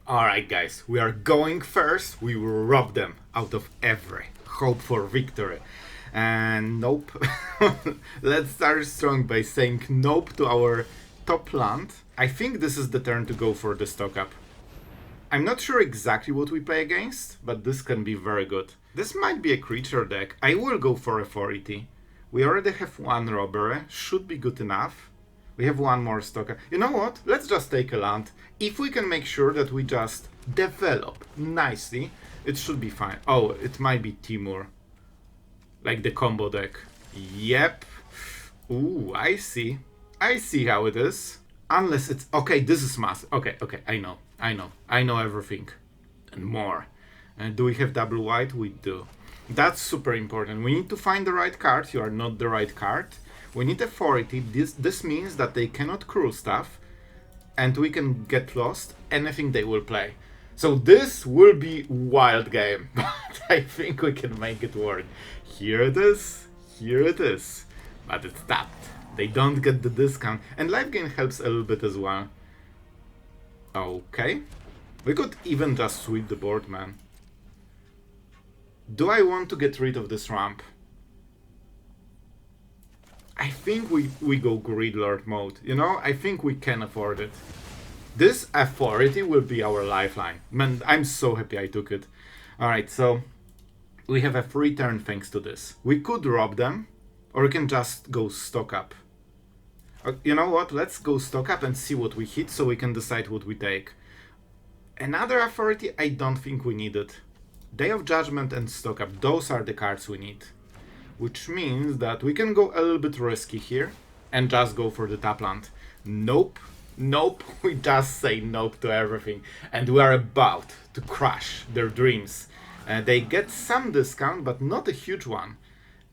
Alright guys, we are going first. We will rob them out of every hope for victory. And nope. Let's start strong by saying nope to our top land. I think this is the turn to go for the stock up. I'm not sure exactly what we play against, but this can be very good. This might be a creature deck. I will go for Authority. We already have one robbery, should be good enough. We have one more stock. You know what? Let's just take a land. If we can make sure that we just develop nicely, it should be fine. Oh, it might be Timur. Like the combo deck. Yep. Ooh, I see. I see how it is. Unless it's... Okay, this is massive. Okay, I know everything. And more. Do we have double white? We do. That's super important. We need to find the right card. You are not the right card. We need authority. This means that they cannot crew stuff. And we can get lost. Anything they will play. So this will be wild game. But I think we can make it work. Here it is. Here it is. But it's tapped. They don't get the discount. And life gain helps a little bit as well. Okay. We could even just sweep the board, man. Do I want to get rid of this ramp? I think we go Greed Lord mode. You know, I think we can afford it. This authority will be our lifeline. Man, I'm so happy I took it. Alright, so we have a free turn thanks to this. We could rob them, or we can just go stock up. You know what? Let's go stock up and see what we hit so we can decide what we take. Another authority, I don't think we need it. Day of Judgment and stock up, those are the cards we need. Which means that we can go a little bit risky here and just go for the tap land. Nope. Nope. We just say nope to everything. And we are about to crush their dreams. They get some discount, but not a huge one.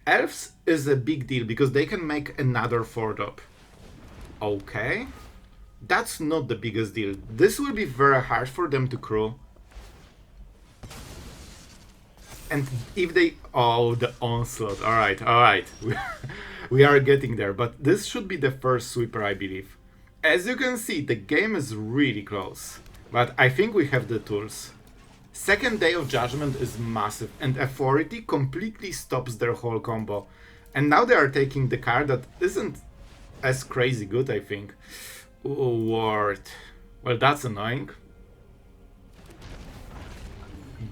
Elves is a big deal because they can make another 4-drop. Okay. That's not the biggest deal. This will be very hard for them to crew. And if they... Oh, the onslaught. Alright, alright. We are getting there. But this should be the first sweeper, I believe. As you can see, the game is really close. But I think we have the tools. Second Day of Judgment is massive. And Authority completely stops their whole combo. And now they are taking the card that isn't as crazy good, I think. Oh, Ward. Well, that's annoying.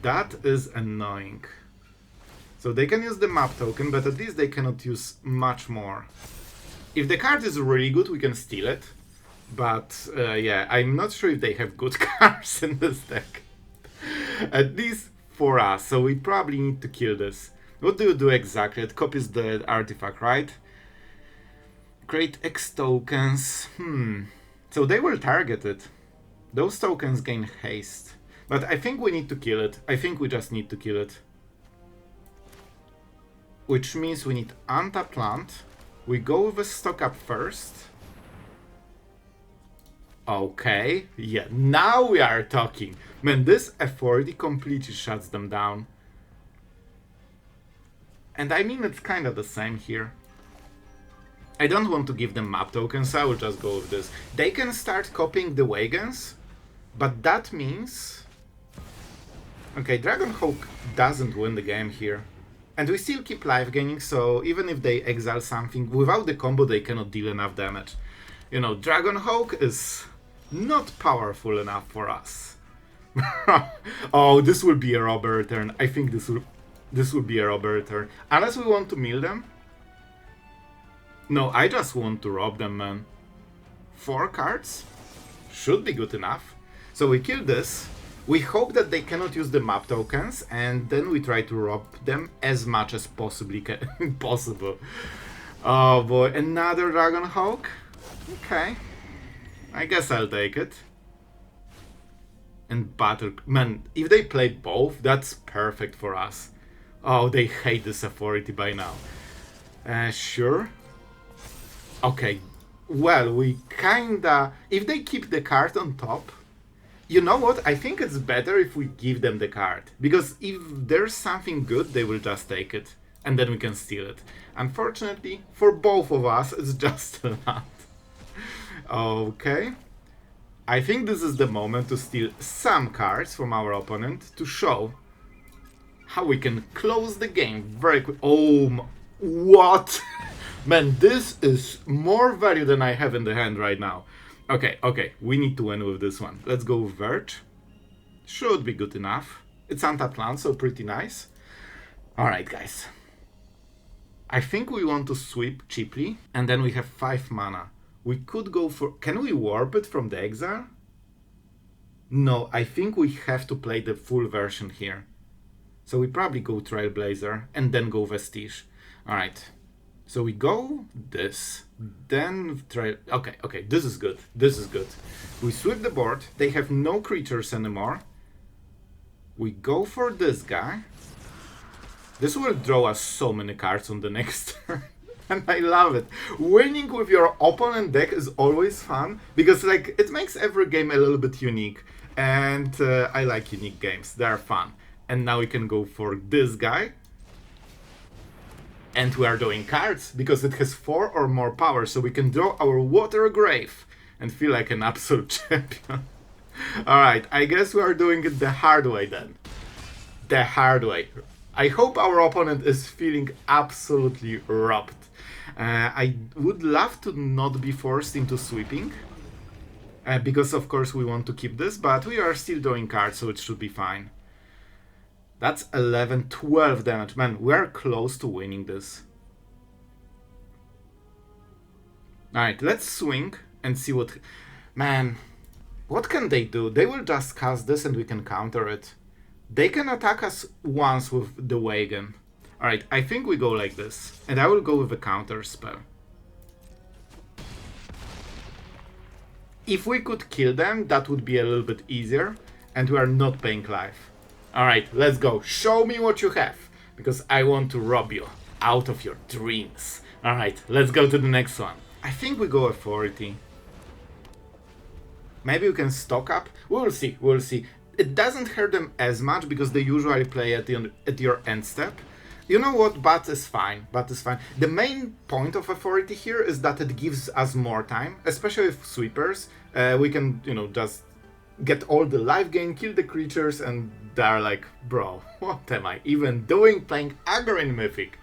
That is annoying. So they can use the map token, but at least they cannot use much more. If the card is really good, we can steal it. But yeah, I'm not sure if they have good cards in this deck. At least for us, so we probably need to kill this. What do you do exactly? It copies the artifact, right? Create X tokens. So they will target it. Those tokens gain haste. But I think we need to kill it. I think we just need to kill it. Which means we need untapped land. We go with a stock up first. Okay. Yeah, now we are talking. Man, this authority completely shuts them down. And I mean, it's kind of the same here. I don't want to give them map tokens, so I will just go with this. They can start copying the wagons, but that means... Okay, Dragonhawk doesn't win the game here. And we still keep life gaining, so even if they exile something, without the combo they cannot deal enough damage. You know, Dragonhawk is not powerful enough for us. Oh, this will be a robber turn. I think this will be a robber turn. Unless we want to mill them. No, I just want to rob them, man. 4 cards? Should be good enough. So we kill this. We hope that they cannot use the map tokens, and then we try to rob them as much as possible. Oh boy, another Dragonhawk? Okay. I guess I'll take it. And Battle... Man, if they play both, that's perfect for us. Oh, they hate this authority by now. Sure. Okay. Well, we kinda... If they keep the card on top... You know what? I think it's better if we give them the card. Because if there's something good, they will just take it. And then we can steal it. Unfortunately, for both of us, it's just a lot. Okay. I think this is the moment to steal some cards from our opponent to show how we can close the game very quick. Oh, what? Man, this is more value than I have in the hand right now. Okay, we need to win with this one. Let's go with Verge. Should be good enough. It's untapped land, so pretty nice. Alright, guys. I think we want to sweep cheaply, and then we have 5 mana. We could go for... Can we warp it from the exile? No, I think we have to play the full version here. So we probably go Trailblazer and then go Vestige. Alright. So we go this, then Trail... Okay, this is good. This is good. We sweep the board. They have no creatures anymore. We go for this guy. This will draw us so many cards on the next turn. And I love it. Winning with your opponent deck is always fun because, like, it makes every game a little bit unique. And I like unique games. They are fun. And now we can go for this guy. And we are drawing cards because it has 4 or more power. So we can draw our Watery Grave and feel like an absolute champion. Alright, I guess we are doing it the hard way then. The hard way. I hope our opponent is feeling absolutely robbed. I would love to not be forced into sweeping. Because of course we want to keep this, but we are still drawing cards, so it should be fine. That's 11, 12 damage. Man, we are close to winning this. Alright, let's swing and see what... Man, what can they do? They will just cast this and we can counter it. They can attack us once with the wagon. Alright, I think we go like this. And I will go with a counter spell. If we could kill them, that would be a little bit easier. And we are not paying life. Alright, let's go. Show me what you have. Because I want to rob you out of your dreams. Alright, let's go to the next one. I think we go authority. Maybe we can stock up. We'll see, we'll see. It doesn't hurt them as much because they usually play at your end step. You know what? But is fine. But is fine. The main point of authority here is that it gives us more time, especially with sweepers. We can, you know, just get all the life gain, kill the creatures, and they're like, bro, what am I even doing playing aggro in Mythic?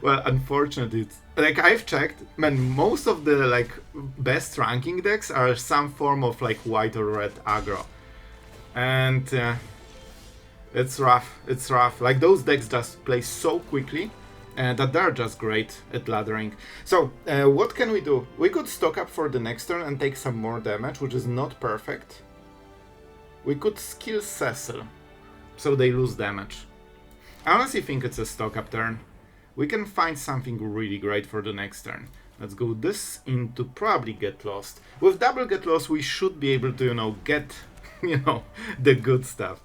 Well, unfortunately, it's, like, I've checked, man, most of the, like, best ranking decks are some form of, like, white or red aggro. And it's rough, it's rough. Like, those decks just play so quickly that they're just great at laddering. So, what can we do? We could stock up for the next turn and take some more damage, which is not perfect. We could skill Cecil, so they lose damage. I honestly think it's a stock up turn. We can find something really great for the next turn. Let's go this into probably Get Lost. With double Get Lost, we should be able to, you know, get, you know, the good stuff.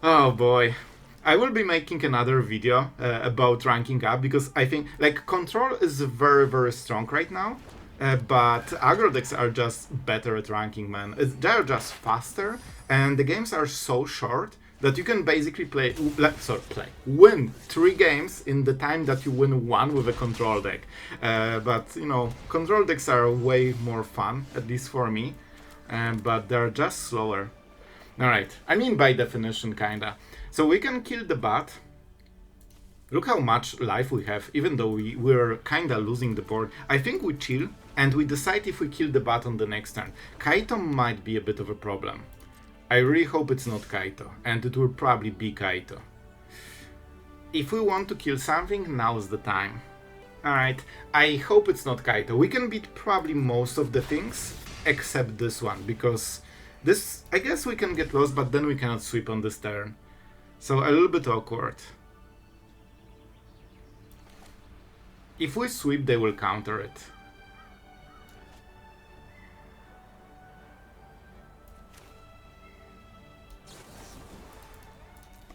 Oh boy. I will be making another video about ranking up because I think, like, Control is very, very strong right now. But aggro decks are just better at ranking, man. They're just faster, and the games are so short that you can basically win 3 games in the time that you win 1 with a control deck. But, you know, control decks are way more fun, at least for me, but they're just slower. Alright, I mean by definition, kinda. So we can kill the bat. Look how much life we have, even though we're kinda losing the board. I think we chill, and we decide if we kill the bat on the next turn. Kaito might be a bit of a problem. I really hope it's not Kaito, and it will probably be Kaito. If we want to kill something, now's the time. Alright, I hope it's not Kaito. We can beat probably most of the things, except this one, because this, I guess we can get lost, but then we cannot sweep on this turn. So a little bit awkward. If we sweep, they will counter it.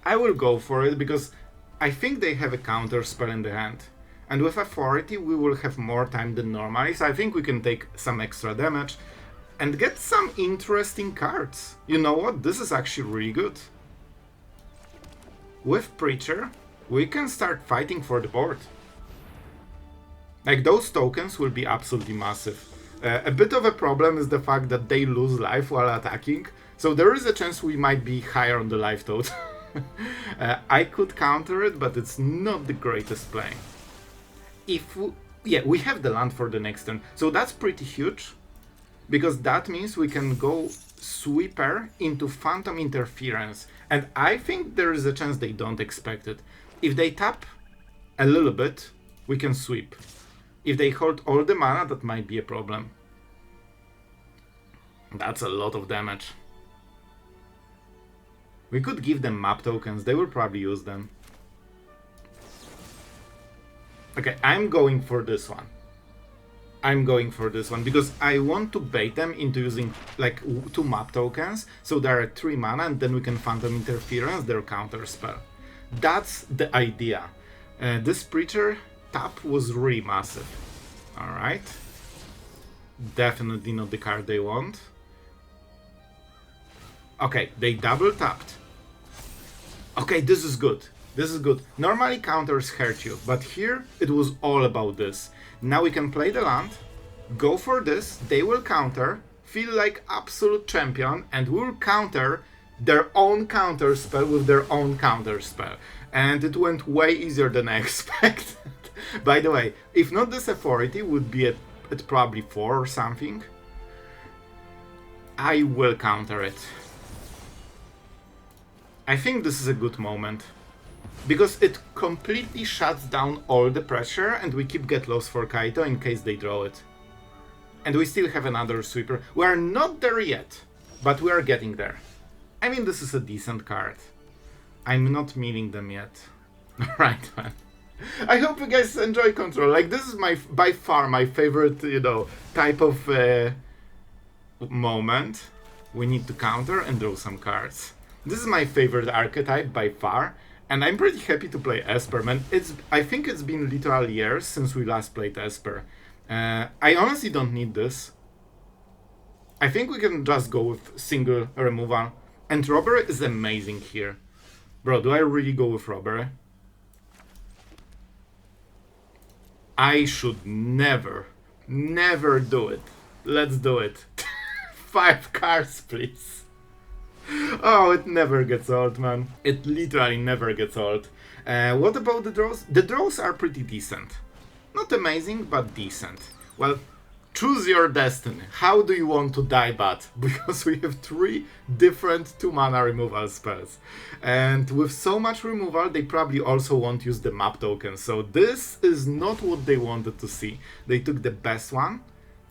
I will go for it because I think they have a counter spell in the hand. And with authority we will have more time than normally, so I think we can take some extra damage and get some interesting cards. You know what? This is actually really good. With Preacher, we can start fighting for the board. Like, those tokens will be absolutely massive. A bit of a problem is the fact that they lose life while attacking, so there is a chance we might be higher on the life total. I could counter it, but it's not the greatest play. Yeah, we have the land for the next turn, so that's pretty huge, because that means we can go Sweeper into Phantom Interference, and I think there is a chance they don't expect it. If they tap a little bit, we can sweep. If they hold all the mana, that might be a problem. That's a lot of damage. We could give them map tokens, they will probably use them. Okay, I'm going for this one. I'm going for this one because I want to bait them into using like 2 map tokens, so there are 3 mana, and then we can Phantom Interference their counter spell. That's the idea. This Preacher tap was really massive. Alright. Definitely not the card they want. Okay, they double tapped. Okay, this is good. This is good. Normally counters hurt you, but here it was all about this. Now we can play the land, go for this, they will counter, feel like absolute champion, and will counter their own counter spell with their own counter spell. And it went way easier than I expected. By the way, if not this authority would be at probably 4 or something. I will counter it. I think this is a good moment. Because it completely shuts down all the pressure, and we keep Get Lost for Kaito in case they draw it. And we still have another sweeper. We are not there yet, but we are getting there. I mean, this is a decent card. I'm not meaning them yet. Alright, man. I hope you guys enjoy Control. Like, this is by far my favorite, you know, type of moment. We need to counter and draw some cards. This is my favorite archetype by far. And I'm pretty happy to play Esper, man. I think it's been literal years since we last played Esper. I honestly don't need this. I think we can just go with single removal. And Robbery is amazing here. Bro, do I really go with Robbery? I should never do it. Let's do it. 5 cards, please. Oh, it never gets old, man. It literally never gets old. What about the draws? The draws are pretty decent. Not amazing, but decent. Well, choose your destiny. How do you want to die bad? Because we have 3 different 2-mana removal spells. And with so much removal, they probably also won't use the map token. So this is not what they wanted to see. They took the best one.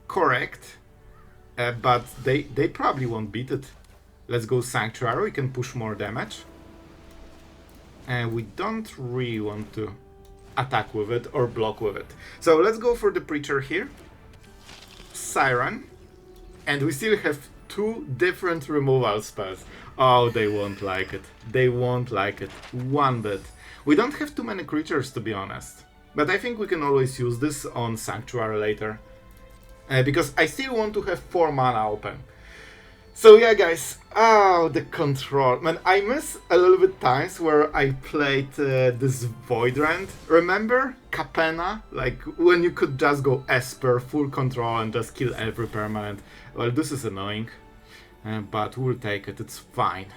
Correct. But they probably won't beat it. Let's go Sanctuary, we can push more damage. And we don't really want to attack with it or block with it. So let's go for the Preacher here. Siren. And we still have 2 different removal spells. Oh, they won't like it. They won't like it. One bit. We don't have too many creatures, to be honest. But I think we can always use this on Sanctuary later. Because I still want to have 4 mana open. So yeah, guys, the control. Man, I miss a little bit times where I played this Void Rend. Remember Capenna? Like, when you could just go Esper, full control, and just kill every permanent. Well, this is annoying, but we'll take it, it's fine.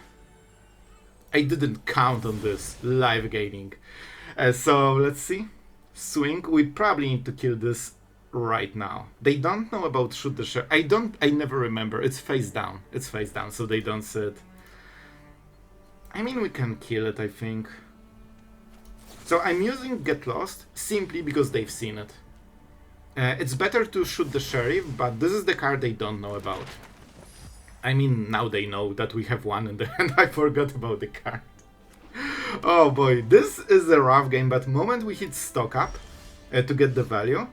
I didn't count on this, live gaining. So, let's see. Swing, we probably need to kill this right now. They don't know about Shoot the Sheriff. I never remember. It's face down. It's face down, so they don't see it. I mean, we can kill it, I think. So I'm using Get Lost simply because they've seen it. It's better to Shoot the Sheriff, but this is the card they don't know about. I mean, now they know that we have one in the hand. I forgot about the card. Oh boy, this is a rough game, but the moment we hit stock up to get the value,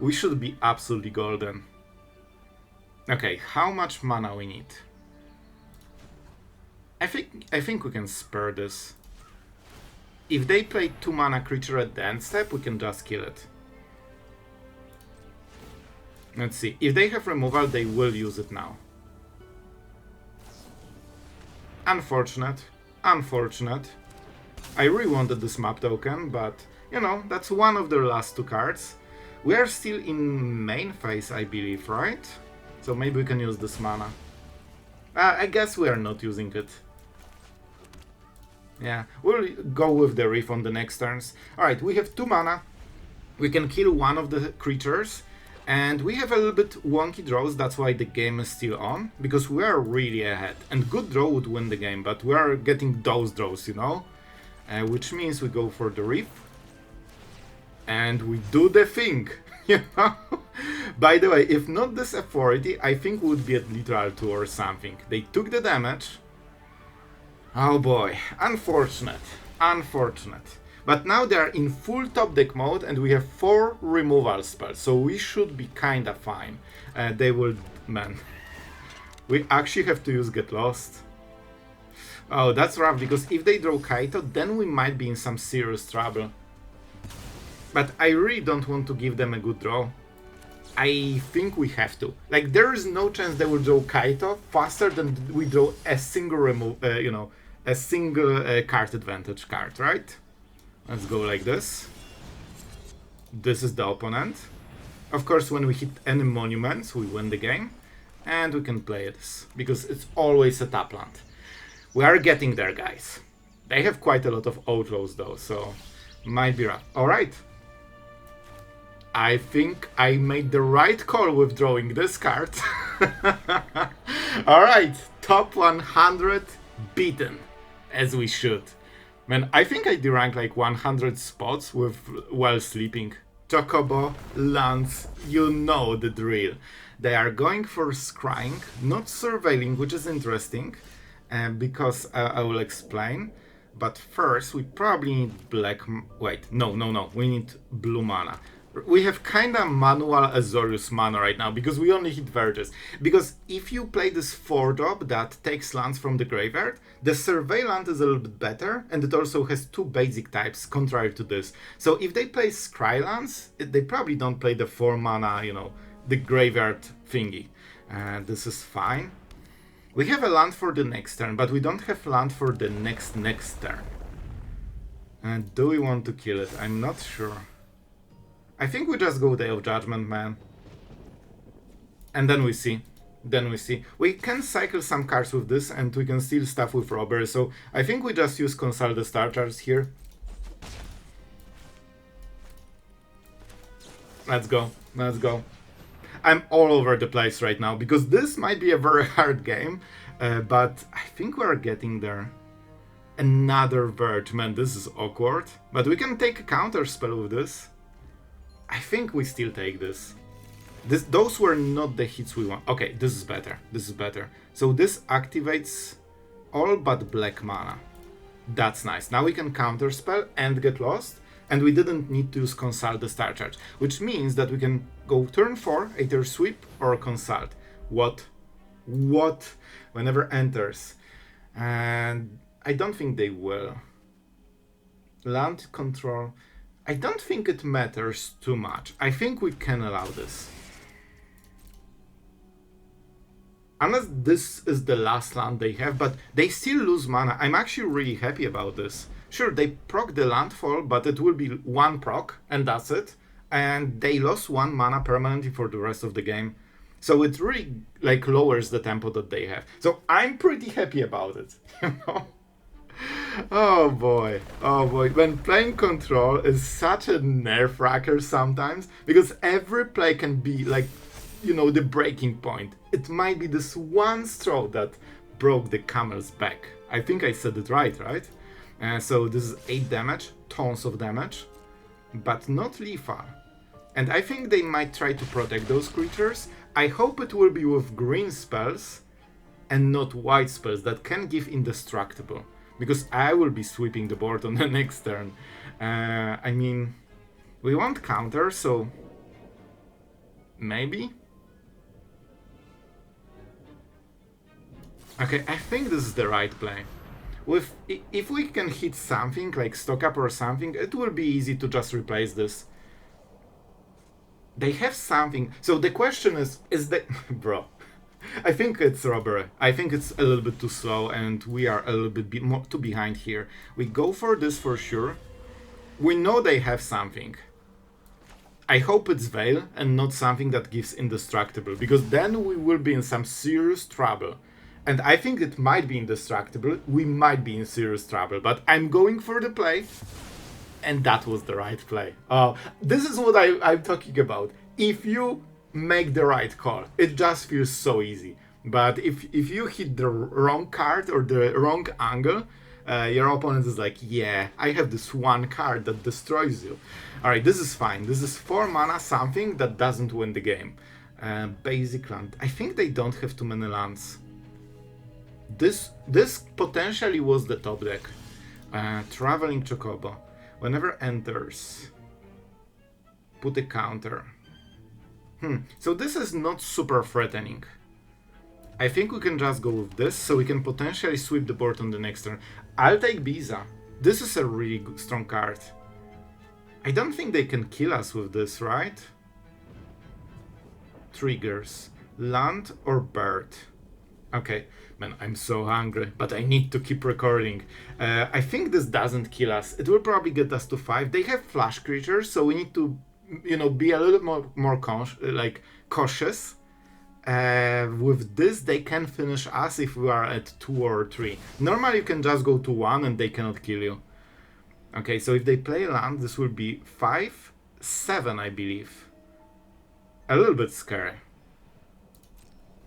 we should be absolutely golden. Okay, how much mana we need? I think we can spare this. If they play 2 mana creature at the end step, we can just kill it. Let's see. If they have removal, they will use it now. Unfortunate. Unfortunate. I really wanted this map token, but, you know, that's one of their last 2 cards. We are still in main phase, I believe, right? So maybe we can use this mana. I guess we are not using it. Yeah, we'll go with the Reef on the next turns. Alright, we have 2 mana. We can kill one of the creatures. And we have a little bit wonky draws, that's why the game is still on. Because we are really ahead. And good draw would win the game, but we are getting those draws, you know? Which means we go for the Reef. And we do the thing, you know? By the way, if not this authority, I think we would be at literal 2 or something. They took the damage. Oh boy, unfortunate, unfortunate. But now they are in full top deck mode and we have 4 removal spells, so we should be kinda fine. They will, man. We actually have to use Get Lost. Oh, that's rough, because if they draw Kaito, then we might be in some serious trouble. But I really don't want to give them a good draw. I think we have to. Like, there is no chance they will draw Kaito faster than we draw a single a single card advantage card, right? Let's go like this. This is the opponent. Of course, when we hit any monuments, we win the game. And we can play this, because it's always a tap land. We are getting there, guys. They have quite a lot of outlaws, though, so might be rough. Alright. I think I made the right call with drawing this card. Alright, top 100 beaten, as we should. Man, I think I deranked like 100 spots with while sleeping. Chocobo, Lance, you know the drill. They are going for scrying, not surveilling, which is interesting, because I will explain. But first, we probably need black... Wait, no, we need blue mana. We have kinda manual Azorius mana right now, because we only hit verges. Because if you play this 4-drop that takes lands from the graveyard, the Survey land is a little bit better, and it also has 2 basic types, contrary to this. So if they play Scry lands, they probably don't play the 4 mana, you know, the graveyard thingy. This is fine. We have a land for the next turn, but we don't have land for the next turn. And do we want to kill it? I'm not sure. I think we just go Day of Judgment, man. And then we see. We can cycle some cards with this, and we can steal stuff with Robbery, so I think we just use Consult the Starters here. Let's go. I'm all over the place right now, because this might be a very hard game, but I think we're getting there. Another Verge, man, this is awkward. But we can take a counter spell with this. I think we still take this. Those were not the hits we want. Okay, this is better. So this activates all but black mana. That's nice. Now we can counterspell and get lost. And we didn't need to use Consult the Star Charge. Which means that we can go turn 4, either sweep or consult. What? Whenever enters. And I don't think they will. Land control. I don't think it matters too much. I think we can allow this. Unless this is the last land they have, but they still lose mana. I'm actually really happy about this. Sure, they proc the landfall, but it will be 1 proc, and that's it. And they lost 1 mana permanently for the rest of the game. So it really like lowers the tempo that they have. So I'm pretty happy about it, you know? Oh boy. When playing Control is such a nerve wrecker sometimes, because every play can be like, you know, the breaking point. It might be this one stroke that broke the camel's back. I think I said it right? So this is 8 damage, tons of damage, but not lethal. And I think they might try to protect those creatures. I hope it will be with green spells and not white spells that can give indestructible. Because I will be sweeping the board on the next turn. I mean, we want counter, so maybe? Okay, I think this is the right play. If we can hit something, like stock up or something, it will be easy to just replace this. They have something. So the question is that... Bro. I think it's Robbery. I think it's a little bit too slow, and we are a little bit more too behind here. We go for this for sure. We know they have something. I hope it's Veil and not something that gives Indestructible, because then we will be in some serious trouble. And I think it might be Indestructible, we might be in serious trouble, but I'm going for the play, and that was the right play. This is what I'm talking about. If you make the right call, it just feels so easy. But if you hit the wrong card or the wrong angle, your opponent is like, yeah, I have this one card that destroys you. Alright, this is fine. This is 4 mana something that doesn't win the game. Basic land. I think they don't have too many lands. This potentially was the top deck. Traveling Chocobo. Whenever enters, put a counter. So this is not super threatening. I think we can just go with this, so we can potentially sweep the board on the next turn. I'll take Beza. This is a really strong card. I don't think they can kill us with this, right? Triggers. Land or bird? Okay, man, I'm so hungry, but I need to keep recording. I think this doesn't kill us. It will probably get us to 5. They have flash creatures, so we need to, be a little more cautious. With this, they can finish us if we are at 2 or 3. Normally, you can just go to 1 and they cannot kill you. Okay, so if they play land, this will be 5, 7, I believe. A little bit scary.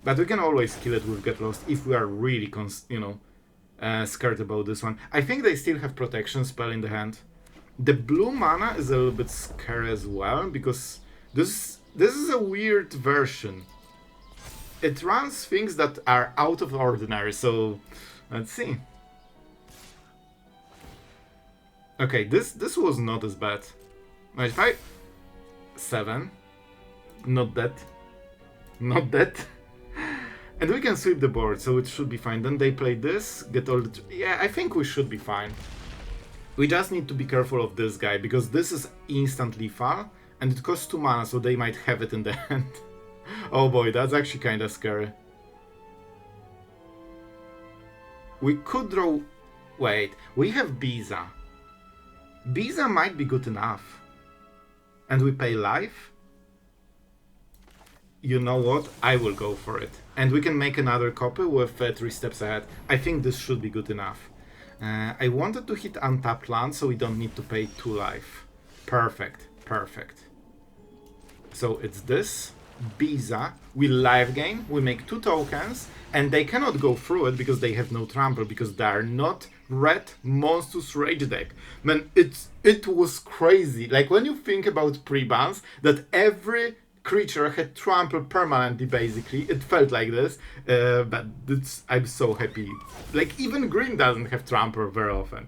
But we can always kill it with Get Lost if we are really, scared about this one. I think they still have protection spell in the hand. The blue mana is a little bit scary as well, because this is a weird version. It runs things that are out of ordinary, so let's see. Okay, this was not as bad. 7. Not that. Not that. And we can sweep the board, so it should be fine. Then they play this, get all the... Yeah, I think we should be fine. We just need to be careful of this guy, because this is instant lethal, and it costs 2 mana, so they might have it in the hand. Oh boy, that's actually kinda scary. We could draw... Wait, we have Beza. Beza might be good enough. And we pay life? You know what? I will go for it. And we can make another copy with 3 steps ahead. I think this should be good enough. I wanted to hit untapped land, so we don't need to pay 2 life. Perfect, perfect. So it's this, Beza, we life gain, we make 2 tokens, and they cannot go through it because they have no trample, because they are not red monstrous rage deck. Man, it was crazy. Like, when you think about pre-bans, that every creature had trample permanently, basically. It felt like this, but I'm so happy. Like, even green doesn't have trample very often.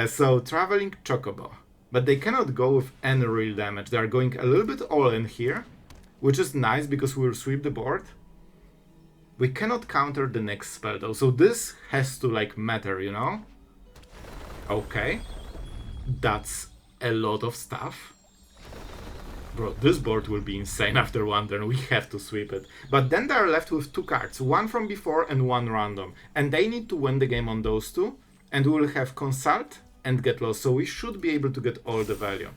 So, Traveling Chocobo. But they cannot go with any real damage. They are going a little bit all in here, which is nice because we will sweep the board. We cannot counter the next spell though, so this has to matter, Okay. That's a lot of stuff. Bro, this board will be insane after 1 turn, we have to sweep it. But then they are left with 2 cards, 1 from before and 1 random. And they need to win the game on those 2, and we will have Consult and Get Lost, so we should be able to get all the value.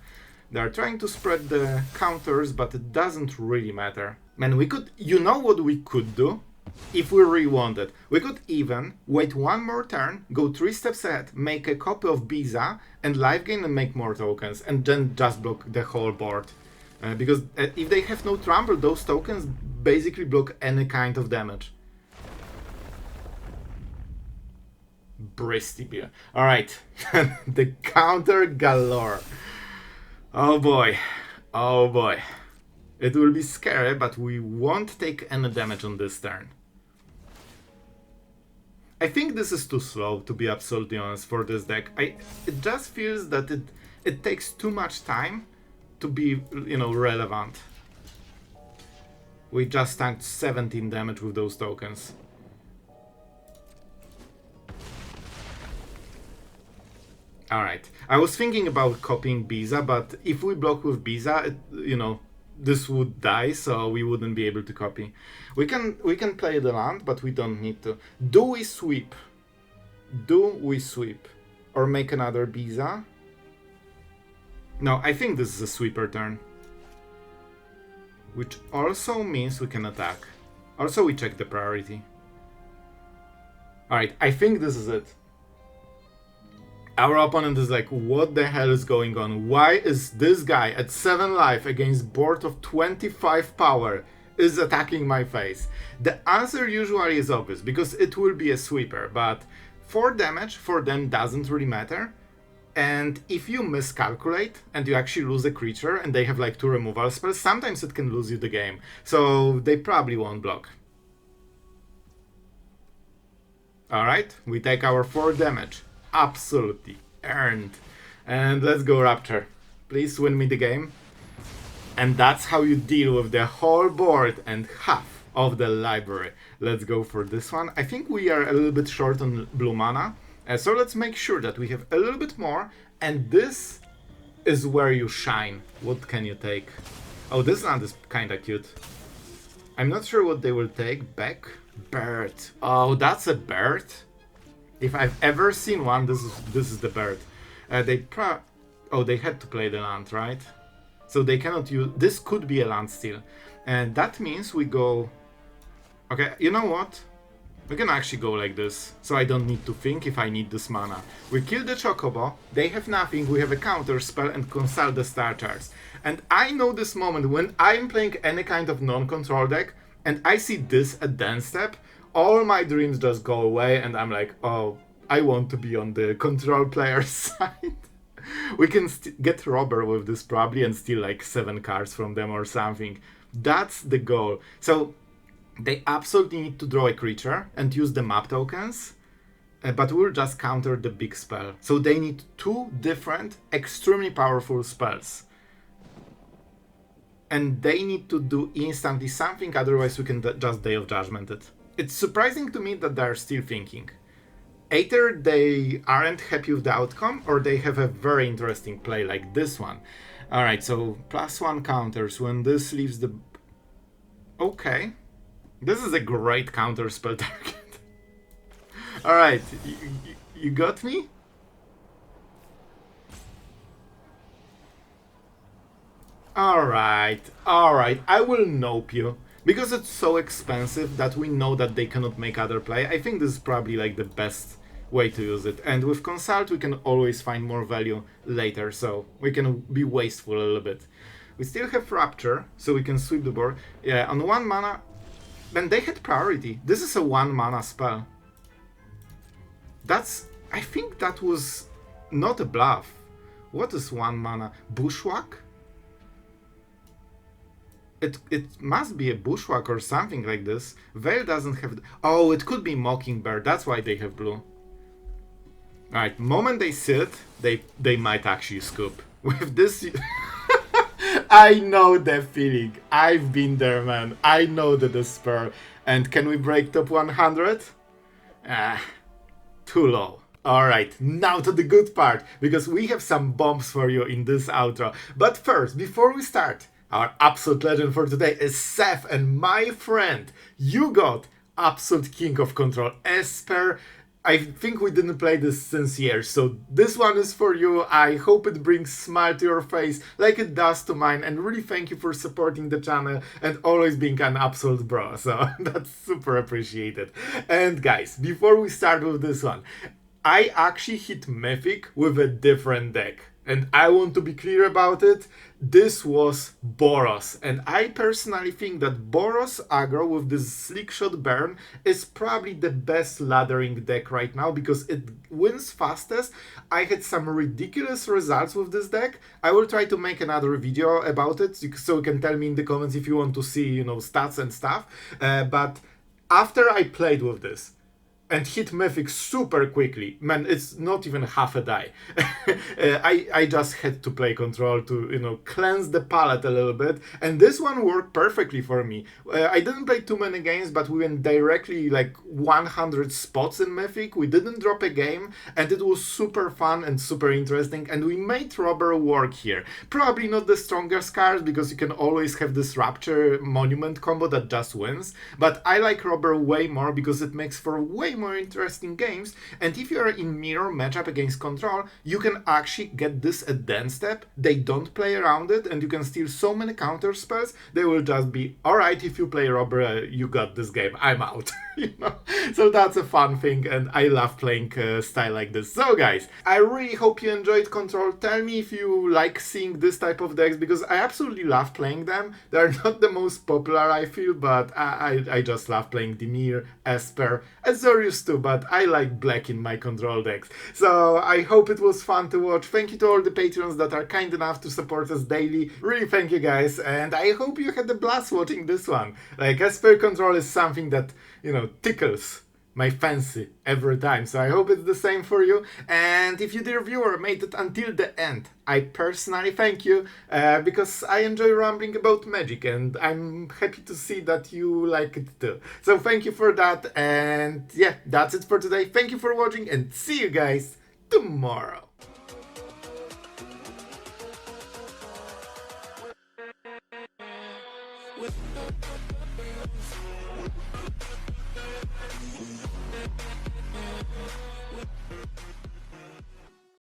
They are trying to spread the counters, but it doesn't really matter. Man, we could... You know what we could do? If we really wanted. We could even wait 1 more turn, go 3 steps ahead, make a copy of Beza, and life gain and make more tokens, and then just block the whole board. Because if they have no trample, those tokens basically block any kind of damage. Bristy beer. Alright, the counter galore. Oh boy, oh boy. It will be scary, but we won't take any damage on this turn. I think this is too slow, to be absolutely honest, for this deck. It just feels that it takes too much time to be, relevant. We just tanked 17 damage with those tokens. Alright, I was thinking about copying Beza, but if we block with Beza, this would die, so we wouldn't be able to copy. We can play the land, but we don't need to. Do we sweep? Do we sweep? Or make another Beza? No, I think this is a sweeper turn. which also means we can attack. Also, we check the priority. Alright, I think this is it. Our opponent is like, what the hell is going on? Why is this guy at 7 life against board of 25 power is attacking my face? The answer usually is obvious, because it will be a sweeper, but 4 damage for them doesn't really matter. And if you miscalculate and you actually lose a creature and they have like 2 removal spells, sometimes it can lose you the game. So they probably won't block. Alright, we take our 4 damage. Absolutely earned. And let's go Rapture. Please win me the game. And that's how you deal with the whole board and half of the library. Let's go for this one. I think we are a little bit short on blue mana. So let's make sure that we have a little bit more. And this is where you shine. What can you take? Oh, this land is kind of cute. I'm not sure what they will take. Back. Bird. Oh, that's a bird? If I've ever seen one, this is the bird. They had to play the land, right? So they cannot use... This could be a land steal. And that means we go... Okay, you know what? We can actually go like this, so I don't need to think if I need this mana. We kill the Chocobo, they have nothing, we have a counter spell and consult the star charts. And I know this moment when I'm playing any kind of non-control deck, and I see this at dance step, all my dreams just go away and I'm like, oh, I want to be on the control player's side. We can get Robber with this probably and steal like 7 cards from them or something. That's the goal. So they absolutely need to draw a creature and use the map tokens, but we'll just counter the big spell. So they need 2 different, extremely powerful spells. And they need to do instantly something, otherwise we can just Day of Judgment it. It's surprising to me that they're still thinking. Either they aren't happy with the outcome, or they have a very interesting play like this one. Alright, so +1 counters when this leaves the... Okay. This is a great counter spell target. Alright, you got me? Alright, I will nope you. Because it's so expensive that we know that they cannot make other play. I think this is probably like the best way to use it. And with Consult we can always find more value later, so we can be wasteful a little bit. We still have Rapture, so we can sweep the board. Yeah, on 1 mana, then they had priority. This is a 1 mana spell. I think that was not a bluff. What is 1 mana? Bushwhack? It must be a Bushwhack or something like this. Veil doesn't have... Oh, it could be Mockingbird. That's why they have blue. Alright, moment they sit, they might actually scoop. With this... I know the feeling. I've been there, man. I know the despair. And can we break top 100? Too low. Alright, now to the good part, because we have some bombs for you in this outro. But first, before we start, our absolute legend for today is Seth, and my friend, you got absolute king of control, Esper. I think we didn't play this since years, so this one is for you. I hope it brings smile to your face like it does to mine, and really thank you for supporting the channel and always being an absolute bro, so that's super appreciated. And guys, before we start with this one, I actually hit Mythic with a different deck. And I want to be clear about it. This was Boros. And I personally think that Boros aggro with this Slickshot Burn is probably the best laddering deck right now because it wins fastest. I had some ridiculous results with this deck. I will try to make another video about it, so you can tell me in the comments if you want to see, you know, stats and stuff. But after I played with this, and hit Mythic super quickly. Man, it's not even half a die. I just had to play control to, you know, cleanse the palette a little bit. And this one worked perfectly for me. I didn't play too many games, but we went directly like 100 spots in Mythic. We didn't drop a game, and it was super fun and super interesting. And we made Robber work here. Probably not the strongest card, because you can always have this Rapture Monument combo that just wins. But I like Robber way more because it makes for way more interesting games. And if you are in mirror matchup against Control, you can actually get this at dance step. They don't play around it, and you can steal so many counter spells. They will just be, alright, if you play Robber, you got this game, I'm out. You know? So that's a fun thing, and I love playing style like this. So guys, I really hope you enjoyed Control. Tell me if you like seeing this type of decks, because I absolutely love playing them. They're not the most popular, I feel, but I just love playing Dimir, Esper, Azorius too, but I like black in my Control decks. So I hope it was fun to watch. Thank you to all the patrons that are kind enough to support us daily. Really thank you guys, and I hope you had a blast watching this one. Like, Esper Control is something that, you know, tickles my fancy every time, so I hope it's the same for you. And if you, dear viewer, made it until the end, I personally thank you, because I enjoy rambling about Magic, and I'm happy to see that you like it too. So thank you for that, and yeah, that's it for today. Thank you for watching, and see you guys tomorrow.